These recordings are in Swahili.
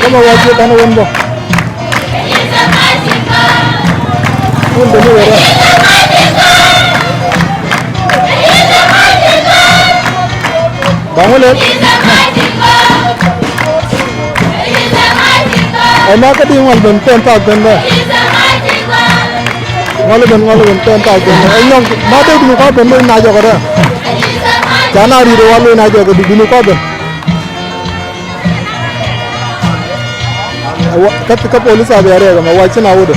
Como wajib kan wendo. Wendo ni wera. Bangun le. Enak ke di mal benten tak benda. Mal benten tak benda. Enak mata di muka benda naja kara. Jangan hari doalu naja ke di muka benda. Ketika polis ada area kama wacina wudu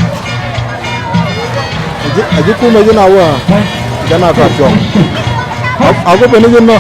aji kuma jina wa jana ka jo ago bene jinno